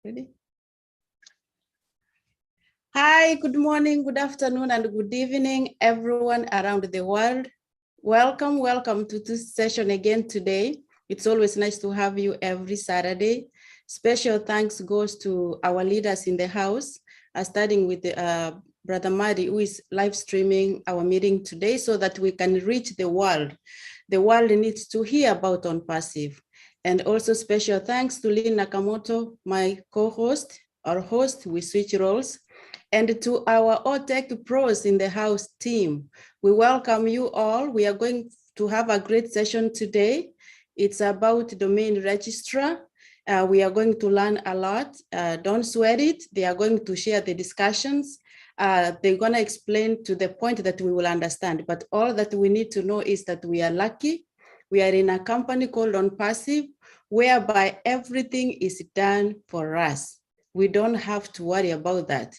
Ready? Hi, good morning, good afternoon, and good evening, everyone around the world. Welcome to this session again today. It's always nice to have you every Saturday. Special thanks goes to our leaders in the house, starting with Brother Madi, who is live streaming our meeting today so that we can reach the world. The world needs to hear about ONPASSIVE. And also special thanks to Lynn Nakamoto, my co-host, our host. We switch roles. And to our OTech pros in the house team, we welcome you all. We are going to have a great session today. It's about domain registrar. We are going to learn a lot. Don't sweat it. They are going to share the discussions. They're going to explain to the point that we will understand. But all that we need to know is that we are lucky. We are in a company called ONPASSIVE, whereby everything is done for us. We don't have to worry about that.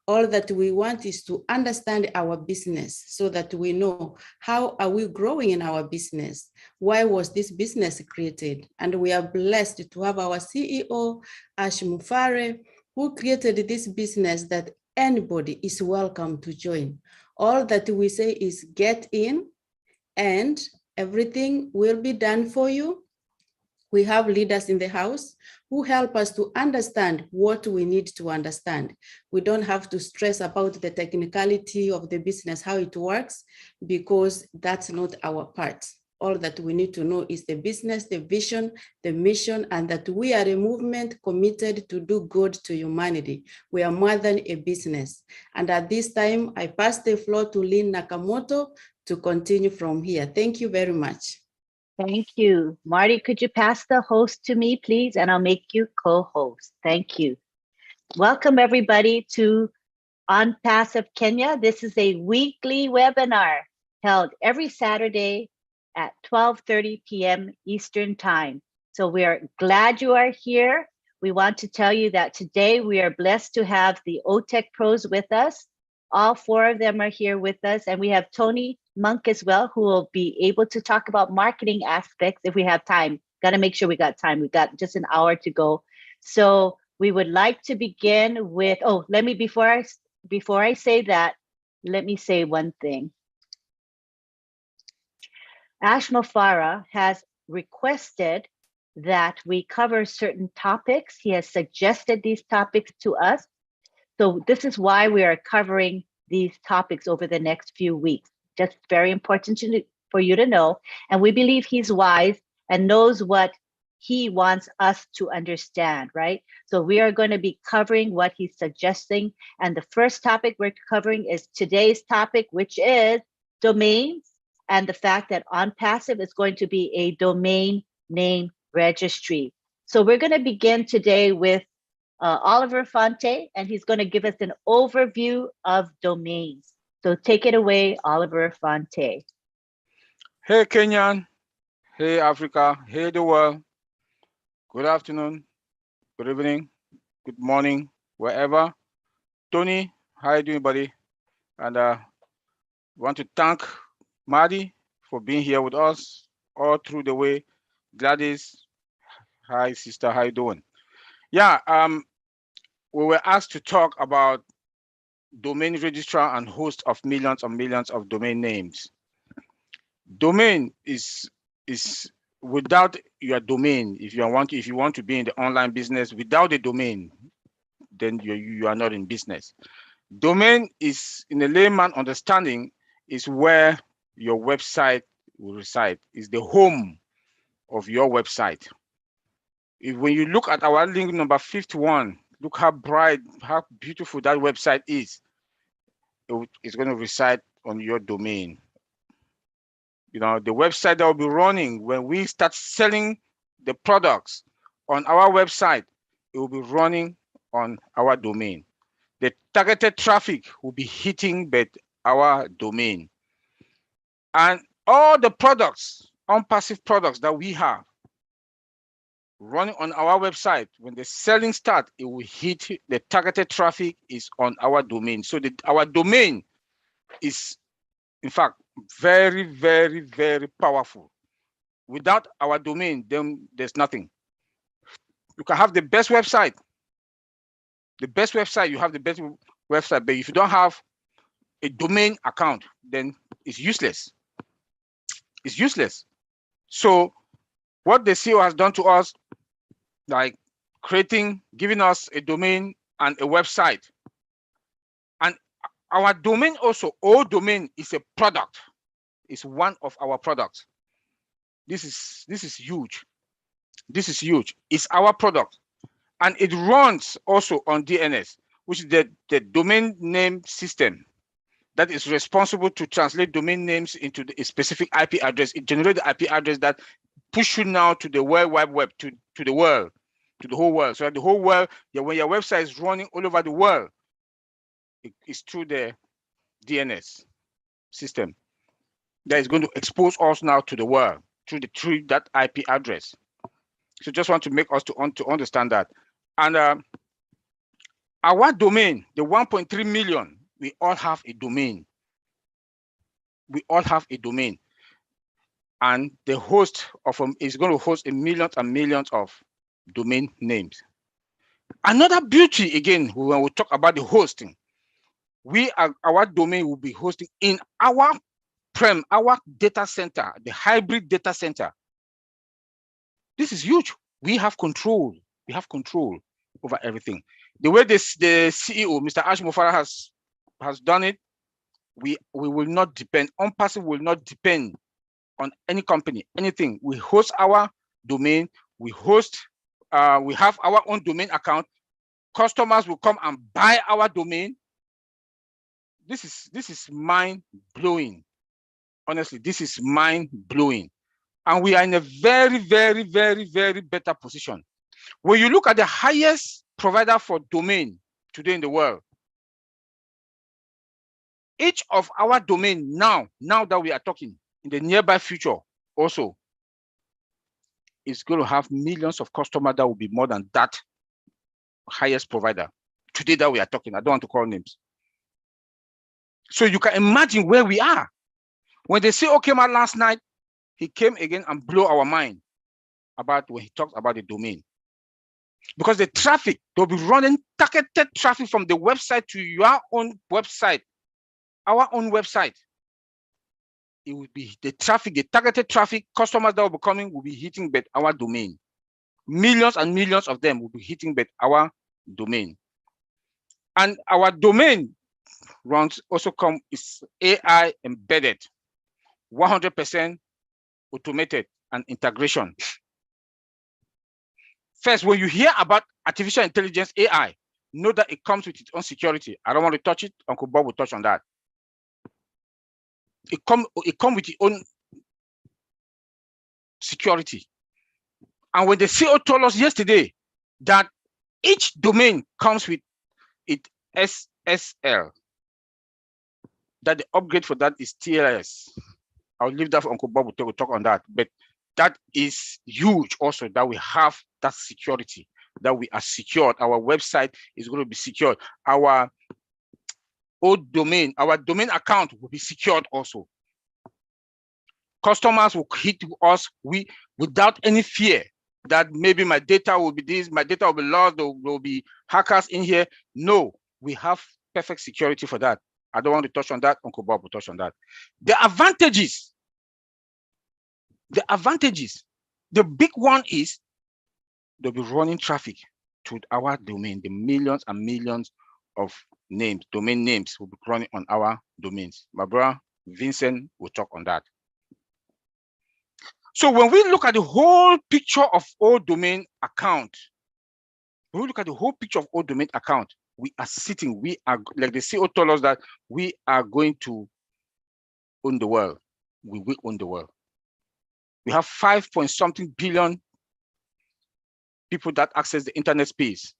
All that we want is to understand our business so that we know how are we growing in our business? Why was this business created? And we are blessed to have our CEO, Ash Mufare, who created this business that anybody is welcome to join. All that we say is get in and everything will be done for you. We have leaders in the house who help us to understand what we need to understand. We don't have to stress about the technicality of the business, how it works, because that's not our part. All that we need to know is the business, the vision, the mission, and that we are a movement committed to do good to humanity. We are more than a business. And at this time, I pass the floor to Lynn Nakamoto to continue from here. Thank you very much. Thank you. Marty, could you pass the host to me, please? And I'll make you co-host. Thank you. Welcome, everybody, to ONPASSIVE Kenya. This is a weekly webinar held every Saturday at 12:30 p.m. Eastern Time. So we are glad you are here. We want to tell you that today we are blessed to have the OTech pros with us. All four of them are here with us, and we have Tony Monk as well, who will be able to talk about marketing aspects if we have time. Got to make sure we got time. We got just an hour to go. So we would like to begin with, let me, before I say that, let me say one thing. Ash Mofara has requested that we cover certain topics. He has suggested these topics to us. So this is why we are covering these topics over the next few weeks. Just very important for you to know. And we believe he's wise and knows what he wants us to understand, right? So we are going to be covering what he's suggesting. And the first topic we're covering is today's topic, which is domains, and the fact that ONPASSIVE is going to be a domain name registry. So we're going to begin today with Oliver Fonte, and he's going to give us an overview of domains. So take it away, Oliver Fonte. Hey, Kenyan. Hey, Africa. Hey, the world. Good afternoon, good evening, good morning, wherever. Tony, how you doing, buddy? And want to thank Madi for being here with us all through the way. Gladys, hi, sister, how you doing? Yeah, we were asked to talk about domain registrar and host of millions and millions of domain names. Domain is without your domain. If you want to be in the online business without a domain, then you are not in business. Domain is, in a layman understanding, is where your website will reside. Is the home of your website. When you look at our link number 51, look how bright, how beautiful that website is. It's going to reside on your domain. You know, the website that will be running when we start selling the products on our website, it will be running on our domain. The targeted traffic will be hitting our domain. And all the products, ONPASSIVE products that we have running on our website, when the selling starts, it will hit the targeted traffic is on our domain. So our domain is, in fact, very, very, very powerful. Without our domain, then there's nothing. You can have the best website, The best website, you have the best website, but if you don't have a domain account, then it's useless. It's useless. So what the CEO has done to us, like giving us a domain and a website. And our domain also, all domain is a product. It's one of our products. This is huge. This is huge. It's our product. And it runs also on DNS, which is the domain name system that is responsible to translate domain names into a specific IP address. It generates the IP address that push you now to the World Wide Web, to the world, to the whole world. So that the whole world, when your website is running all over the world, it's through the DNS system that is going to expose us now to the world through that IP address. So just want to make us to understand that. And our domain, the 1.3 million, we all have a domain. We all have a domain. And the host of them is going to host millions and millions of domain names. Another beauty, again, when we talk about the hosting, our domain will be hosting in our data center, the hybrid data center. This is huge. We have control. We have control over everything. The way the CEO, Mr. Ash Mufara, has done it, we will not depend. ONPASSIVE will not depend on any company, anything. We host our domain. We have our own domain account. Customers will come and buy our domain. This is mind-blowing. Honestly, this is mind-blowing. And we are in a very, very, very, very better position. When you look at the highest provider for domain today in the world, each of our domain now that we are talking, in the nearby future also, is going to have millions of customers that will be more than that highest provider. Today that we are talking, I don't want to call names. So you can imagine where we are. When the CEO came out last night, he came again and blew our mind about when he talked about the domain. Because the traffic, they'll be running targeted traffic from the website to your own website, our own website. It will be the traffic, the targeted traffic, customers that will be coming will be hitting our domain. Millions and millions of them will be hitting our domain. And our domain is AI embedded, 100% automated and integration. First, when you hear about artificial intelligence, AI, know that it comes with its own security. I don't want to touch it. Uncle Bob will touch on that. It comes with its own security. And when the CEO told us yesterday that each domain comes with its SSL, that the upgrade for that is TLS. I'll leave that for Uncle Bob to talk on that. But that is huge also, that we have that security, that we are secured. Our website is going to be secured. Our old domain, our domain account will be secured also. Customers will hit us without any fear that maybe my data will be this, my data will be lost, there will be hackers in here. No, we have perfect security for that. I don't want to touch on that. Uncle Bob will touch on that. The advantages, the big one is they'll be running traffic to our domain. The millions and millions of names, domain names will be running on our domains. My brother Vincent will talk on that. So when we look at the whole picture of all domain account, we are sitting, we are, like the CEO told us, that we are going to own the world. We will own the world. We have 5-point-something billion people that access the internet space.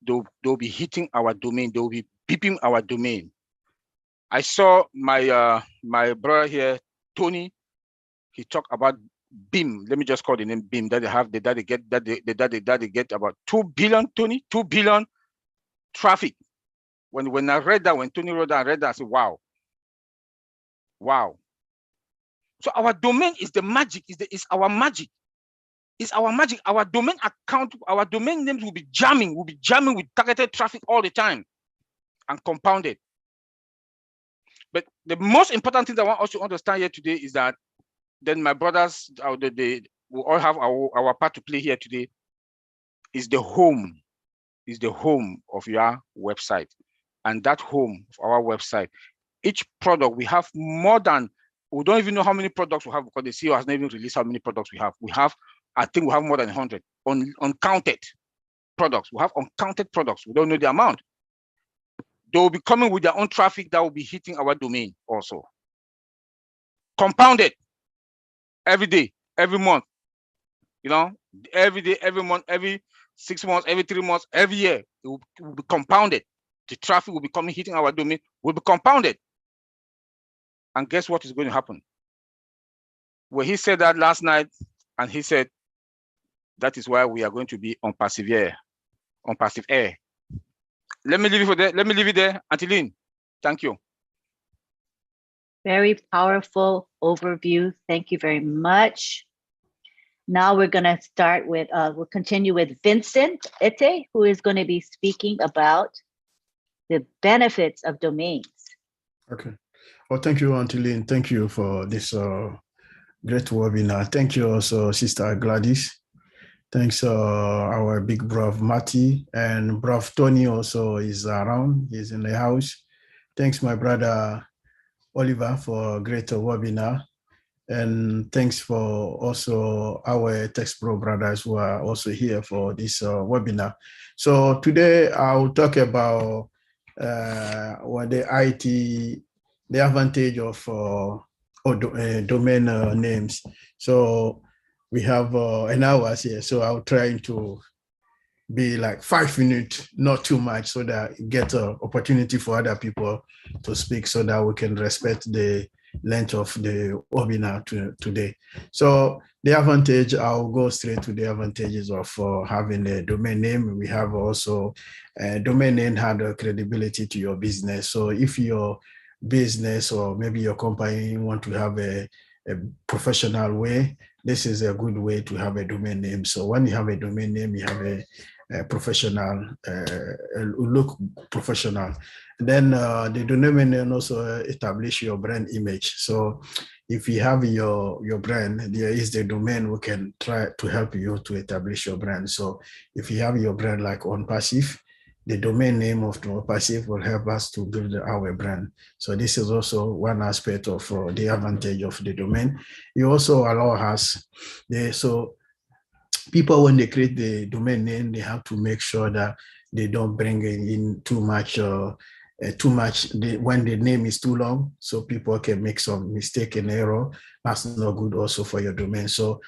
They'll be hitting our domain. They'll be beeping our domain. I saw my brother here, Tony. He talked about BIM. Let me just call the name BIM. That they get about 2 billion, Tony, 2 billion traffic. When I read that, when Tony wrote that, I read that, I said, wow. Wow. So our domain is the magic, is our magic. It's our magic. Our domain account, our domain names will be jamming with targeted traffic all the time and compounded. But the most important thing that I want us to understand here today is that then my brothers, we all have our part to play here today, is the home of your website. And that home of our website, each product, we have more than, we don't even know how many products we have because the CEO has not even released how many products we have. I think we have more than 100 uncounted products. We have uncounted products. We don't know the amount. They will be coming with their own traffic that will be hitting our domain also. Compounded every day, every month, every day, every month, every 6 months, every 3 months, every year, it will be compounded. The traffic will be coming, hitting our domain, will be compounded. And guess what is going to happen? Well, he said that last night, and he said, that is why we are going to be on passive air. Let me leave it for there. Let me leave it there. Antiline, thank you. Very powerful overview. Thank you very much. Now we're going to start with, we'll continue with Vincent Ete, who is going to be speaking about the benefits of domains. Okay. Well, thank you, Antiline. Thank you for this great webinar. Thank you also, Sister Gladys. Thanks, our big brother Matty, and brother Tony also is around. He's in the house. Thanks, my brother Oliver, for a great webinar. And thanks for also our Text Pro brothers who are also here for this webinar. So today I'll talk about the advantage of domain names. So we have an hour here, so I'll try to be like 5 minutes, not too much, so that get an opportunity for other people to speak, so that we can respect the length of the webinar today. So the advantage, I'll go straight to the advantages of having a domain name. We have also a domain name had a credibility to your business. So if your business or maybe your company want to have a professional way, this is a good way to have a domain name. So when you have a domain name, you have a professional, look professional. And then the domain name also establish your brand image. So if you have your brand, there is the domain who can try to help you to establish your brand. So if you have your brand like ONPASSIVE, the domain name of ONPASSIVE will help us to build our brand. So this is also one aspect of the advantage of the domain. You also allow us, so people, when they create the domain name, they have to make sure that they don't bring in too much when the name is too long, so people can make some mistake and error. That's not good also for your domain. So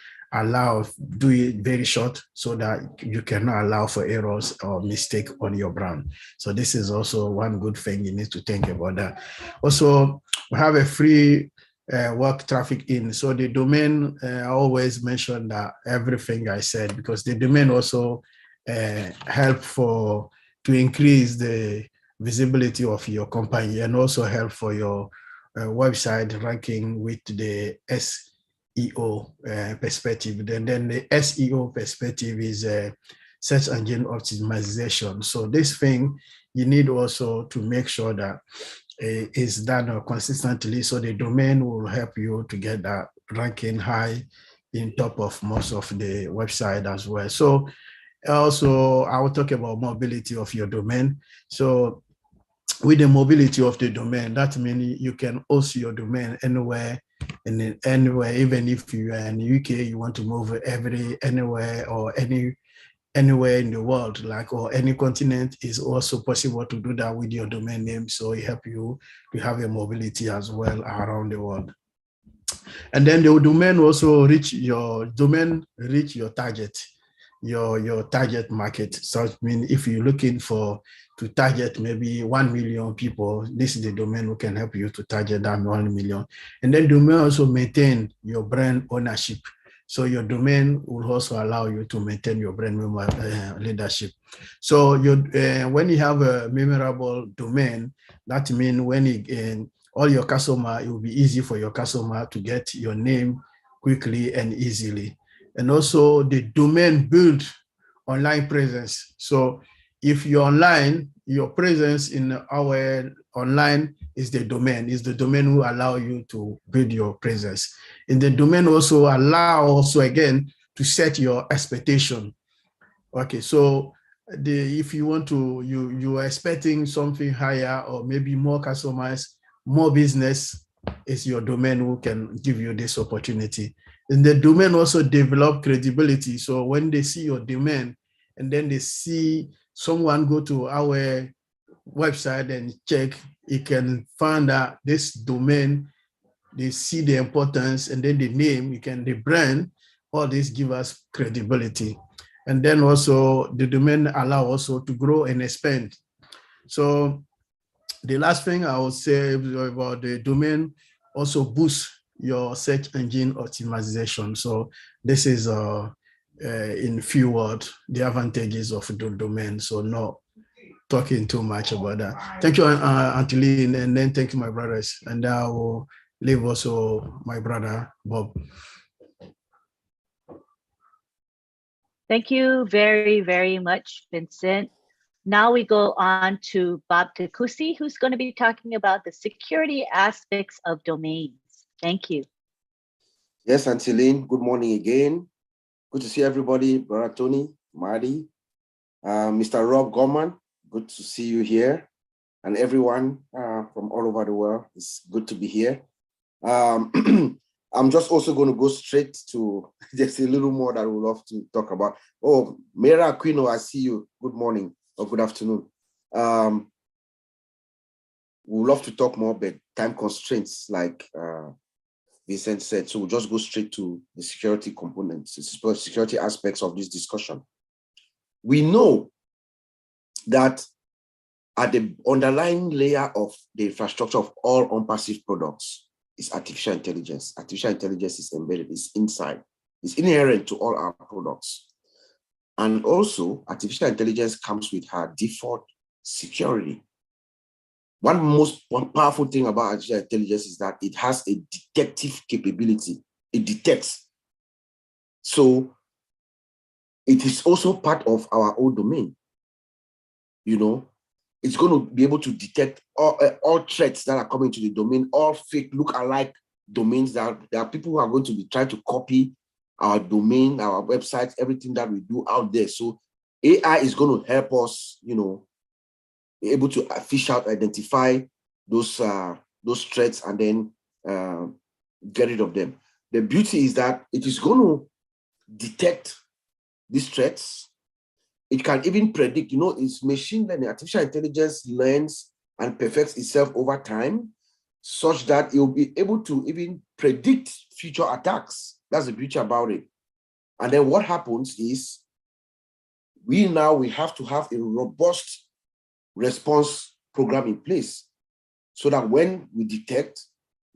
do it very short so that you cannot allow for errors or mistake on your brand. So this is also one good thing you need to think about that. Also, we have a free work traffic in. So the domain, I always mention that everything I said, because the domain also help to increase the visibility of your company, and also help for your website ranking with the SEO perspective. Then the SEO perspective is search engine optimization. So this thing, you need also to make sure that is done consistently. So the domain will help you to get that ranking high in top of most of the website as well. So also I will talk about mobility of your domain. So with the mobility of the domain, that means you can host your domain anywhere, and anywhere, even if you are in the UK, you want to move anywhere or anywhere in the world, like, or any continent, is also possible to do that with your domain name. So it helps you to have a mobility as well around the world. And then the domain also reach your target, your target market. So I mean, if you're looking to target maybe 1 million people, this is the domain who can help you to target that 1 million. And then domain also maintain your brand ownership. So your domain will also allow you to maintain your brand leadership. So when you have a memorable domain, that means when all your customer, it will be easy for your customer to get your name quickly and easily. and also the domain build online presence. So if you're online, your presence in our online is the domain who allow you to build your presence. And the domain also allow also again to set your expectation. Okay, so if you want to, you are expecting something higher or maybe more customers, more business, is your domain who can give you this opportunity. And the domain also develop credibility. So when they see your domain and then they see someone go to our website and check, it can find that this domain, they see the importance, and then the name, the brand, all this give us credibility. And then also the domain allow also to grow and expand. So the last thing I would say about the domain also boosts your search engine optimization. So this is in few words, the advantages of the domain. So no talking too much about that. Thank you, Auntie Lynn, and then thank you, my brothers. And I will leave also my brother, Bob. Thank you very, very much, Vincent. Now we go on to Bob Takusi, who's going to be talking about the security aspects of domains. Thank you. Yes, Auntie Lynn, good morning again. Good to see everybody, Brother Tony, Marty, Mr. Rob Gorman, good to see you here. And everyone from all over the world, it's good to be here. I'm just also going to go straight to just a little more that we love to talk about. Oh, Mera Aquino, I see you. Good morning or good afternoon. We'd love to talk more, but time constraints, like Vincent said. So we'll just go straight to the security components, the security aspects of this discussion. We know that at the underlying layer of the infrastructure of all ONPASSIVE products is artificial intelligence. Artificial intelligence is embedded, it's inside, it's inherent to all our products. And also, artificial intelligence comes with her default security. One powerful thing about artificial intelligence is that it has a detective capability. It detects. So it is also part of our own domain. You know, it's going to be able to detect all threats that are coming to the domain, all fake look-alike domains. There are people who are going to be trying to copy our domain, our websites, everything that we do out there. So AI is going to help us, you know, be able to fish out, identify those threats and then get rid of them. The beauty is that it is going to detect these threats. It can even predict, you know, it's machine learning. Artificial intelligence learns and perfects itself over time such that it will be able to even predict future attacks. That's the beauty about it. And then what happens is we have to have a robust response program in place so that when we detect,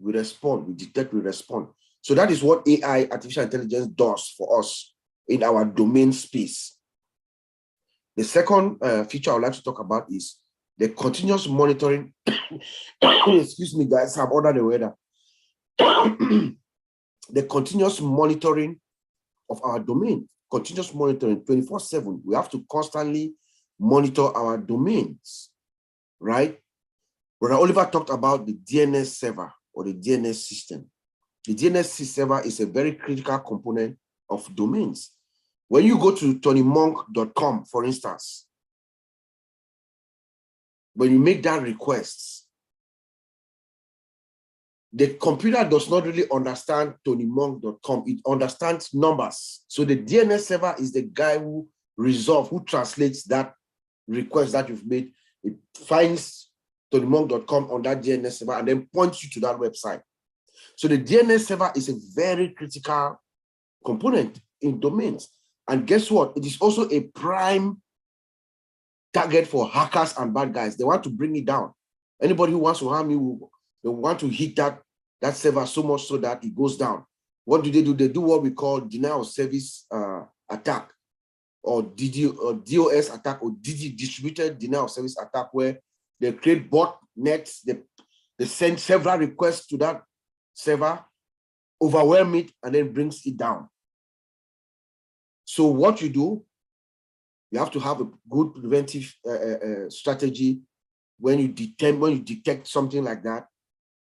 we respond, we detect, we respond. So that is what AI, artificial intelligence, does for us in our domain space. The second feature I would like to talk about is the continuous monitoring. Excuse me, guys, I'm under the weather. The continuous monitoring of our domain, continuous monitoring 24/7. We have to constantly monitor our domains, right? Brother Oliver talked about the DNS server or the DNS system. The DNS server is a very critical component of domains. When you go to tonymonk.com, for instance, when you make that request, the computer does not really understand tonymonk.com. It understands numbers. So the DNS server is the guy who translates that request that you've made. It finds tonymonk.com on that DNS server and then points you to that website. So the DNS server is a very critical component in domains. And guess what? It is also a prime target for hackers and bad guys. They want to bring it down. Anybody who wants to harm you, they want to hit that server so much so that it goes down. What do? They do what we call denial of service attack, or DOS attack, or distributed denial of service attack, where they create botnets, they send several requests to that server, overwhelm it, and then brings it down. So what you do, you have to have a good preventive strategy when you detect something like that,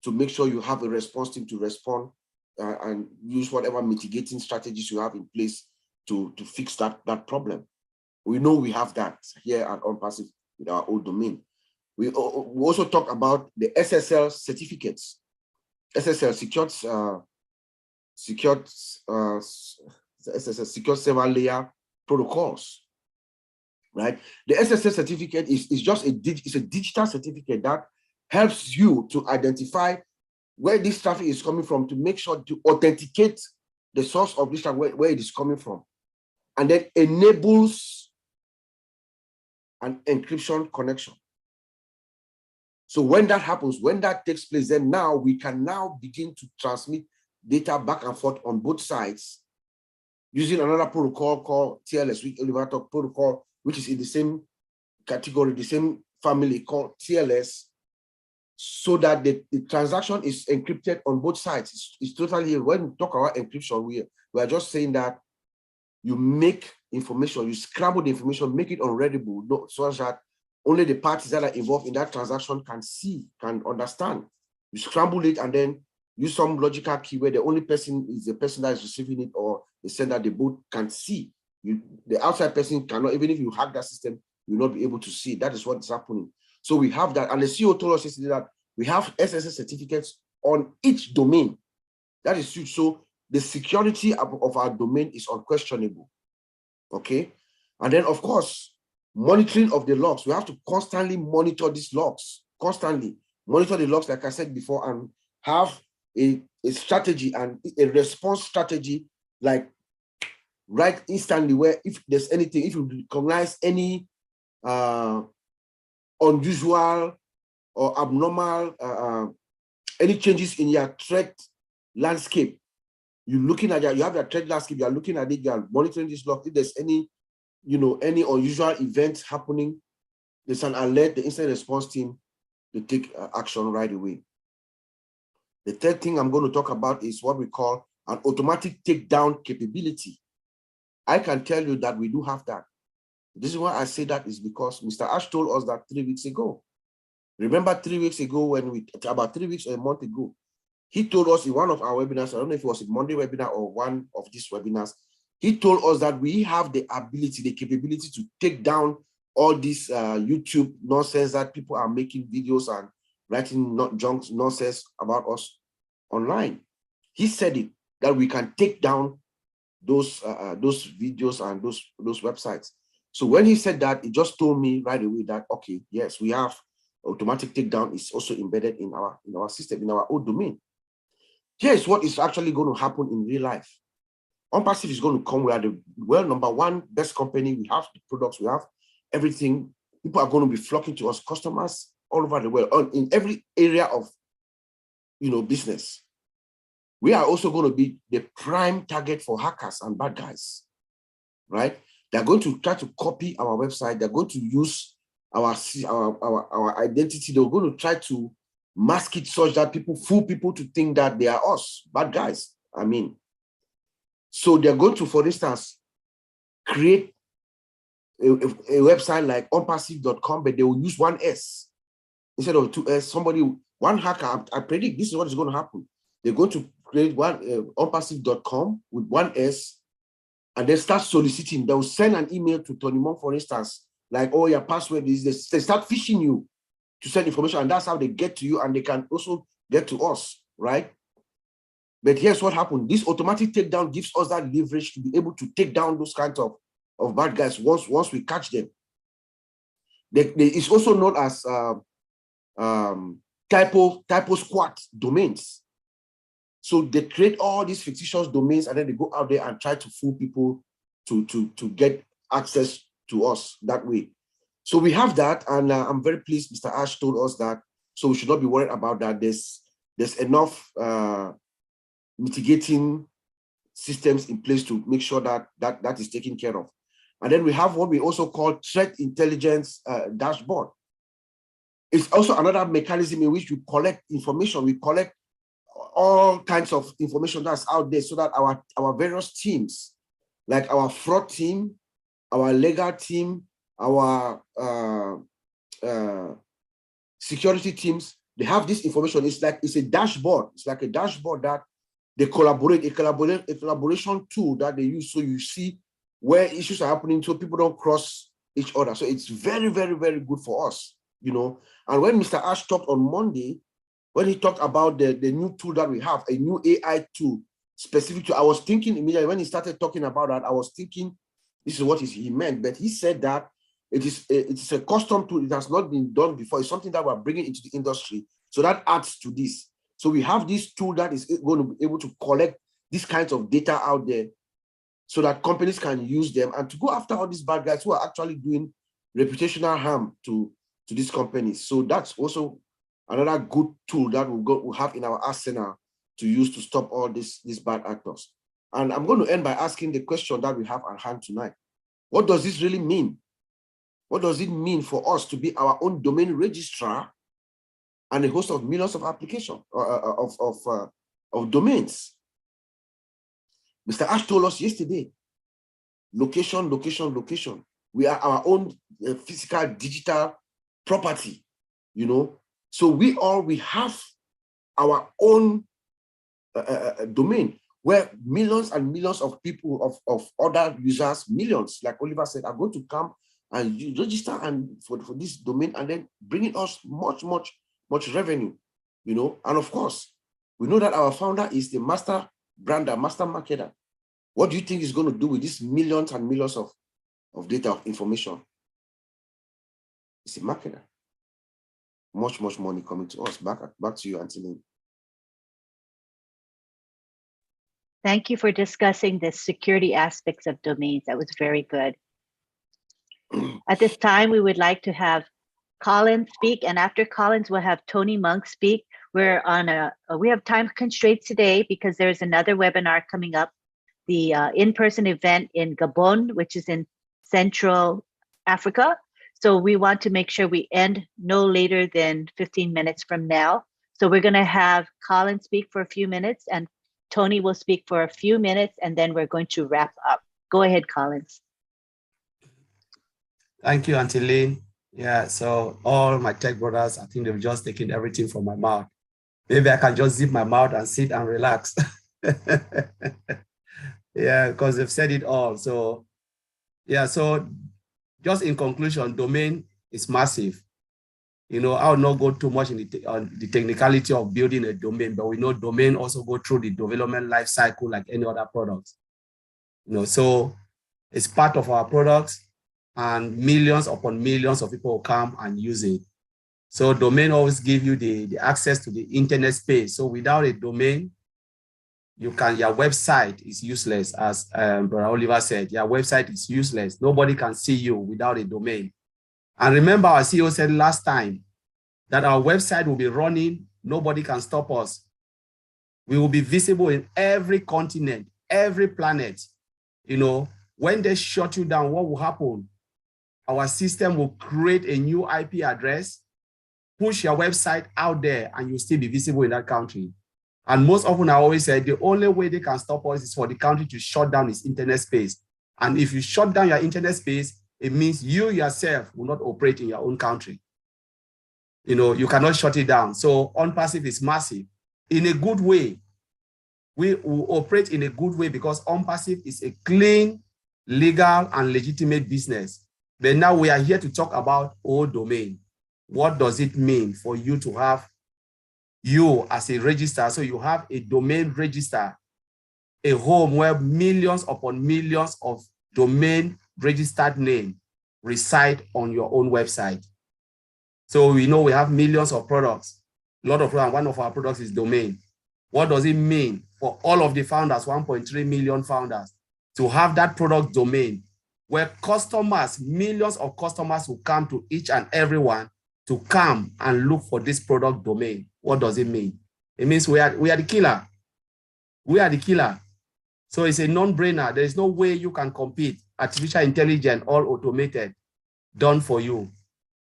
to make sure you have a response team to respond and use whatever mitigating strategies you have in place to fix that problem. We know we have that here at ONPASSIVE with our old domain. We also talk about the SSL certificates, SSL secured server layer protocols, right? The SSL certificate is just a digital certificate that helps you to identify where this traffic is coming from, to make sure to authenticate the source of this traffic, where it is coming from, and then enables an encryption connection. So when that happens, when that takes place, then now we can now begin to transmit data back and forth on both sides using another protocol called TLS, which Oliver talked protocol, which is in the same category, the same family, called TLS, so that the transaction is encrypted on both sides. It's totally, when we talk about encryption, we are just saying that you make information, you scramble the information, make it unreadable, so that only the parties that are involved in that transaction can see, can understand. You scramble it and then use some logical key where the only person is the person that is receiving it, or the sender, they both can see. The outside person cannot, even if you hack that system, you'll not be able to see. That is what is happening. So we have that, and the CEO told us yesterday that we have SSL certificates on each domain. That is huge. So the security of our domain is unquestionable. Okay, and then of course, monitoring of the logs. We have to constantly monitor these logs, constantly monitor the logs, like I said before, and have a strategy and a response strategy, like right instantly, where if there's anything, if you recognize any unusual or abnormal, any changes in your threat landscape, you're looking at you have your threat landscape, you're looking at it, you're monitoring this log. If there's any, any unusual events happening, there's an alert, the incident response team, they take action right away. The third thing I'm going to talk about is what we call an automatic takedown capability. I can tell you that we do have that. This is why I say that is because Mr. Ash told us that 3 weeks ago. Remember 3 weeks ago, about 3 weeks or a month ago, he told us in one of our webinars, I don't know if it was a Monday webinar or one of these webinars, he told us that we have the ability, the capability to take down all this YouTube nonsense that people are making videos and writing junk nonsense about us online. He said it, that we can take down those videos and those websites. So when he said that, it just told me right away that, okay, yes, we have automatic takedown is also embedded in our system, in our own domain. Here's what is actually going to happen in real life. ONPASSIVE is going to come. We are the number one best company. We have the products, we have everything. People are going to be flocking to us, customers all over the world, in every area of business. We are also going to be the prime target for hackers and bad guys, right? They're going to try to copy our website. They're going to use our identity. They're going to try to mask it such that fool people to think that they are us, bad guys. So they're going to, for instance, create a website like ONPASSIVE.com, but they will use one S instead of two S. One hacker, I predict this is what is going to happen. They're going to create one ONPASSIVE.com with one S, and they start soliciting. They'll send an email to Tony Monk, for instance, like, oh, your password is this. They start phishing you to send information, and that's how they get to you, and they can also get to us, right? But here's what happened. This automatic takedown gives us that leverage to be able to take down those kinds of bad guys once we catch them. It's also known as typo squat domains. So they create all these fictitious domains, and then they go out there and try to fool people to get access to us that way. So we have that, and I'm very pleased Mr. Ash told us that, so we should not be worried about that. There's enough mitigating systems in place to make sure that is taken care of. And then we have what we also call threat intelligence dashboard. It's also another mechanism in which we collect information. We collect all kinds of information that's out there so that our various teams like our fraud team, our legal team, our security teams, they have this information. It's a dashboard. It's like a dashboard that they collaborate, a collaboration tool that they use. So you see where issues are happening so people don't cross each other. So it's very, very, very good for us, you know. And when Mr. Ash talked on Monday, when he talked about the new tool that we have, a new AI tool specific to, I was thinking immediately when he started talking about that, I was thinking this is what he meant, but he said that it's a custom tool. It has not been done before. It's something that we're bringing into the industry. So that adds to this. So we have this tool that is going to be able to collect these kinds of data out there so that companies can use them and to go after all these bad guys who are actually doing reputational harm to these companies. So that's also another good tool that we'll have in our arsenal to use to stop all these bad actors. And I'm going to end by asking the question that we have at hand tonight. What does this really mean? What does it mean for us to be our own domain registrar and a host of millions of applications of domains? Mr. Ash told us yesterday, location, location, location. We are our own physical digital property, you know. So we have our own domain where millions and millions of people, of other users, millions, like Oliver said, are going to come and register and for this domain and then bringing us much revenue, you know. And of course, we know that our founder is the master brander, master marketer. What do you think he's going to do with these millions and millions of data, of information? He's a marketer. Much money coming to us. Back to you, Anthony. Thank you for discussing the security aspects of domains. That was very good. At this time, we would like to have Colin speak, and after Collins, we'll have Tony Monk speak. We're on we have time constraints today because there's another webinar coming up, the in-person event in Gabon, which is in Central Africa. So we want to make sure we end no later than 15 minutes from now. So we're going to have Colin speak for a few minutes and Tony will speak for a few minutes, and then we're going to wrap up. Go ahead, Collins. Thank you, Auntie Lynn. Yeah, so all my tech brothers, I think they've just taken everything from my mouth. Maybe I can just zip my mouth and sit and relax. Yeah, because they've said it all. So yeah, so just in conclusion, domain is massive. You know, I will not go too much in the technicality of building a domain, but we know domain also go through the development life cycle like any other product. You know, so it's part of our products, and millions upon millions of people will come and use it. So domain always give you the access to the internet space. So without a domain, your website is useless, as Brother Oliver said. Your website is useless. Nobody can see you without a domain. And remember, our CEO said last time that our website will be running. Nobody can stop us. We will be visible in every continent, every planet. You know, when they shut you down, what will happen? Our system will create a new IP address, push your website out there, and you'll still be visible in that country. And most often, I always say the only way they can stop us is for the country to shut down its internet space. And if you shut down your internet space, it means you yourself will not operate in your own country. You know, you cannot shut it down. So ONPASSIVE is massive. In a good way, we will operate in a good way because ONPASSIVE is a clean, legal, and legitimate business. But now we are here to talk about all domain. What does it mean for you to have you as a registrar? So you have a domain register, a home where millions upon millions of domain registered names reside on your own website. So we know we have millions of products. A lot of products, one of our products is domain. What does it mean for all of the founders, 1.3 million founders, to have that product domain where customers, millions of customers will come to each and every one to come and look for this product domain? What does it mean? It means we are the killer. We are the killer. So it's a non-brainer. There is no way you can compete. Artificial intelligence, all automated, done for you.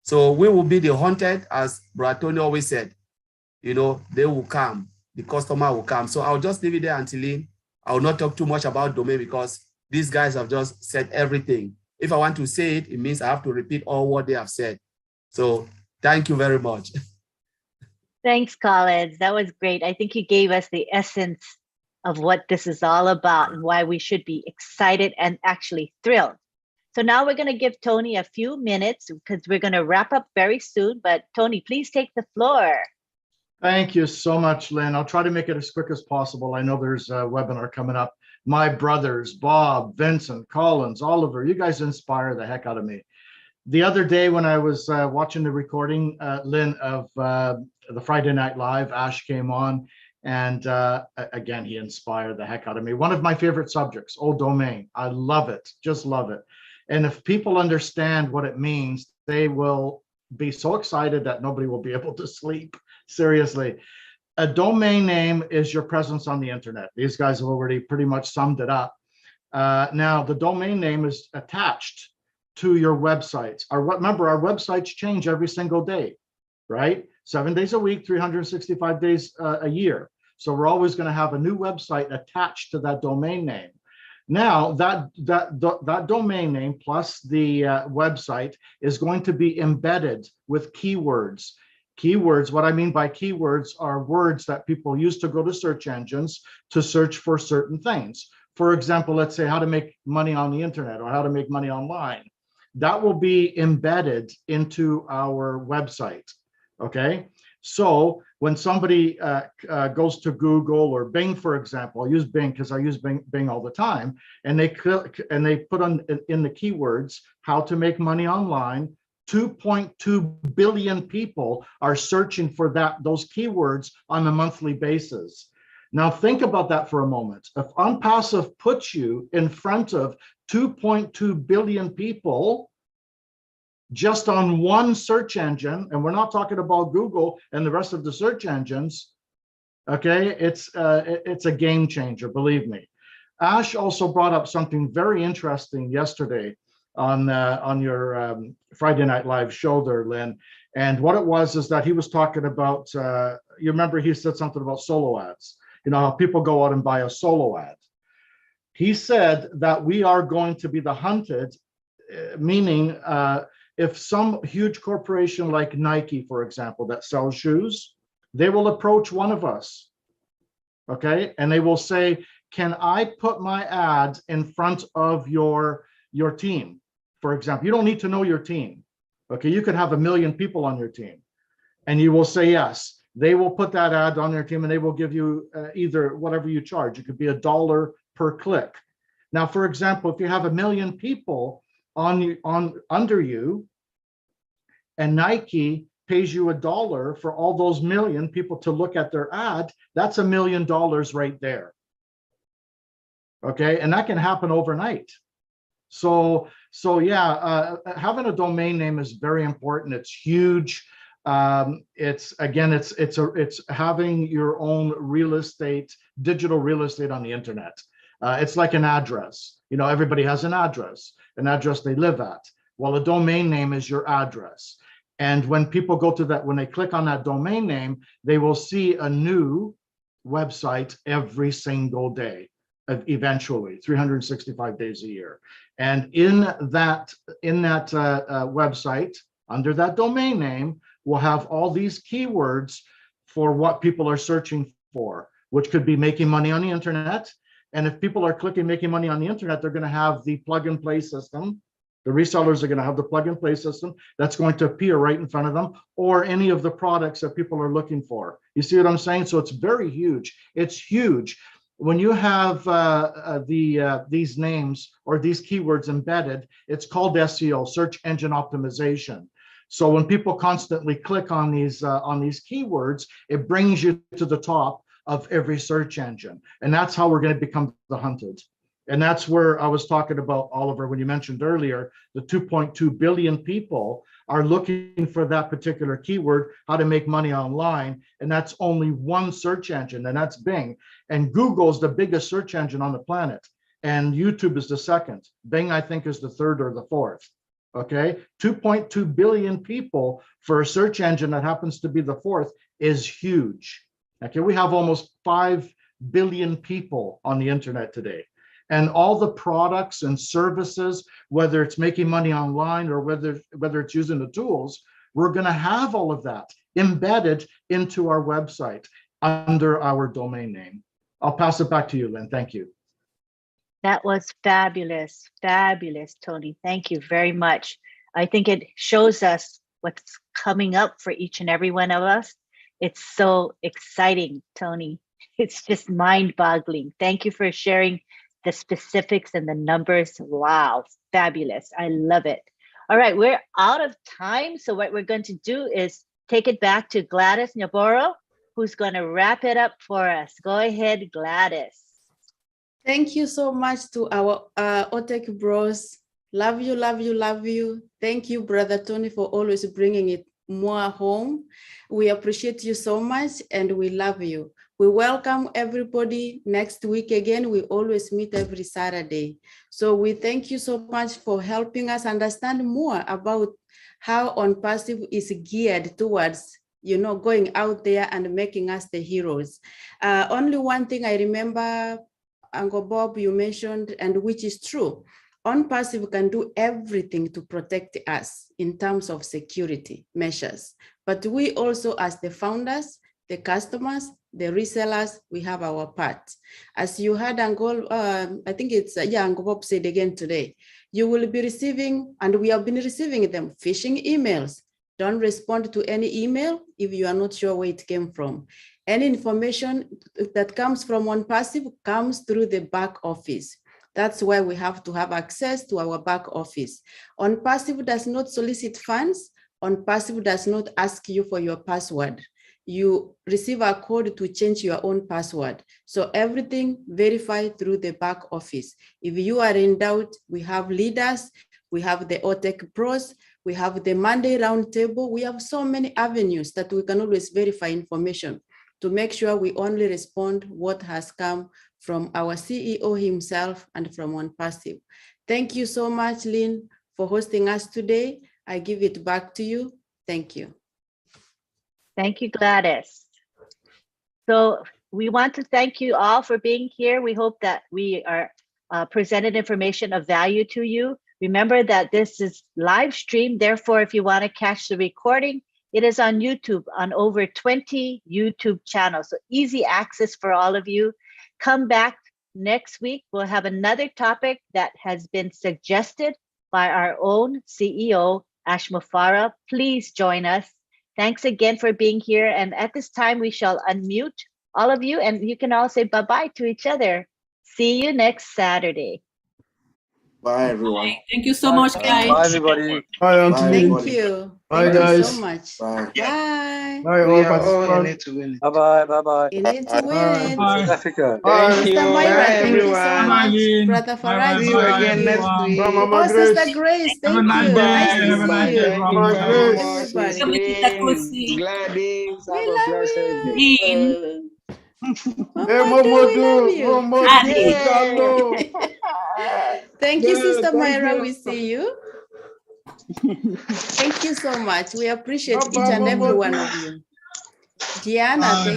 So we will be the hunted, as Brother Tony always said. You know, they will come. The customer will come. So I'll just leave it there until I will not talk too much about domain because These guys have just said everything. If I want to say it, it means I have to repeat all what they have said. So thank you very much. Thanks, Collins. That was great. I think you gave us the essence of what this is all about and why we should be excited and actually thrilled. So now we're going to give Tony a few minutes because we're going to wrap up very soon. But Tony, please take the floor. Thank you so much, Lynn. I'll try to make it as quick as possible. I know there's a webinar coming up. My brothers, Bob, Vincent, Collins, Oliver, you guys inspire the heck out of me. The other day when I was watching the recording, Lynn, of the Friday Night Live, Ash came on, and again, he inspired the heck out of me. One of my favorite subjects, old domain. I love it, just love it. And if people understand what it means, they will be so excited that nobody will be able to sleep. Seriously. A domain name is your presence on the internet. These guys have already pretty much summed it up. Now, the domain name is attached to your websites. Remember, our websites change every single day, right? 7 days a week, 365 days a year. So we're always going to have a new website attached to that domain name. Now, that domain name plus the website is going to be embedded with keywords. Keywords, what I mean by keywords are words that people use to go to search engines to search for certain things. For example, let's say how to make money on the internet or how to make money online. That will be embedded into our website, okay? So when somebody goes to Google or Bing, for example, I'll use Bing because I use Bing all the time, and they click and they put on in the keywords, how to make money online, 2.2 billion people are searching for those keywords on a monthly basis. Now think about that for a moment. If ONPASSIVE puts you in front of 2.2 billion people just on one search engine, and we're not talking about Google and the rest of the search engines, okay, it's a game changer, believe me. Ash also brought up something very interesting yesterday on your Friday Night Live show there, Lynn. And what it was is that he was talking about, you remember he said something about solo ads. You know, how people go out and buy a solo ad. He said that we are going to be the hunted, meaning if some huge corporation like Nike, for example, that sells shoes, they will approach one of us, okay? And they will say, can I put my ad in front of your team? For example, you don't need to know your team. Okay, you could have 1 million people on your team and you will say yes. They will put that ad on their team and they will give you either whatever you charge. It could be $1 per click. Now, for example, if you have 1 million people under you and Nike pays you $1 for all those million people to look at their ad, that's $1 million right there. Okay, and that can happen overnight. So yeah, having a domain name is very important. It's huge. It's having your own real estate, digital real estate on the internet. It's like an address. You know, everybody has an address they live at. Well, a domain name is your address. And when people go to that, when they click on that domain name, they will see a new website every single day, eventually 365 days a year. And in that website, under that domain name, we'll have all these keywords for what people are searching for, which could be making money on the internet. And if people are clicking making money on the internet, they're going to have the plug and play system. The resellers are going to have the plug and play system that's going to appear right in front of them, or any of the products that people are looking for. You see what I'm saying? So it's very huge. It's huge. When you have these names or these keywords embedded, it's called SEO, search engine optimization. So when people constantly click on these keywords, it brings you to the top of every search engine. And that's how we're going to become the hunted. And that's where I was talking about, Oliver, when you mentioned earlier, the 2.2 billion people are looking for that particular keyword, how to make money online. And that's only one search engine, and that's Bing. And Google is the biggest search engine on the planet. And YouTube is the second. Bing, I think, is the third or the fourth. Okay, 2.2 billion people for a search engine that happens to be the fourth is huge. Okay, we have almost 5 billion people on the internet today. and all the products and services, whether it's making money online or whether it's using the tools, we're going to have all of that embedded into our website under our domain name. I'll pass it back to you, Lynn. Thank you. That was fabulous, fabulous, Tony. Thank you very much. I think it shows us what's coming up for each and every one of us. It's so exciting, Tony. It's just mind-boggling. Thank you for sharing the specifics and the numbers. Wow, fabulous. I love it. All right, we're out of time. So what we're going to do is take it back to Gladys Nyaboro, who's going to wrap it up for us. Go ahead, Gladys. Thank you so much to our OTEC bros. Love you, love you, love you. Thank you, Brother Tony, for always bringing it more home. We appreciate you so much and we love you. We welcome everybody next week again. We always meet every Saturday. So we thank you so much for helping us understand more about how ONPASSIVE is geared towards, you know, going out there and making us the heroes. Only one thing I remember, Uncle Bob, you mentioned, and which is true. ONPASSIVE can do everything to protect us in terms of security measures. But we also, as the founders, the customers, the resellers, we have our part. As you heard Uncle, I think it's, Uncle Bob said again today, you will be receiving, and we have been receiving them, phishing emails. Don't respond to any email if you are not sure where it came from. Any information that comes from ONPASSIVE comes through the back office. That's why we have to have access to our back office. ONPASSIVE does not solicit funds. ONPASSIVE does not ask you for your password. You receive a code to change your own password. So everything verified through the back office. If you are in doubt, we have leaders, we have the OTEC pros, we have the Monday roundtable. We have so many avenues that we can always verify information to make sure we only respond what has come from our CEO himself and from ONPASSIVE. Thank you so much, Lynn, for hosting us today. I give it back to you. Thank you. Thank you, Gladys. So we want to thank you all for being here. We hope that we are presented information of value to you. Remember that this is live stream. Therefore, if you want to catch the recording, it is on YouTube, on over 20 YouTube channels. So easy access for all of you. Come back next week. We'll have another topic that has been suggested by our own CEO, Ashma Farah. Please join us. Thanks again for being here. And at this time, we shall unmute all of you and you can all say bye-bye to each other. See you next Saturday. Bye, everyone. Thank you so much, guys. Bye, everybody. Bye, Bye, Anthony. Thank you. Bye, Thank you guys. so much. Bye. Bye. Bye, We all are all in participants. it to win it. Bye-bye. Bye-bye. You need to win. South Africa. Bye. Sister Myra, Bye, thank you so everyone. much. Brother Bye, Faraj, See you thank again you. next Bye, week. Mama Oh, Grace. Sister Grace, Have a thank nice you. day. Nice to Have a nice see day, you. Thank you Mama very Grace. much, Miss Everybody. Lynn, Gladys. We Have a love blessed you. day. Hey, Momodu, we love Momodu. you. Momodu. Hello. Thank you, Yeah, Sister thank Myra. you. We see you. Thank you so much. We appreciate Bye, each and every one Momodu. of you. Diana, thank you.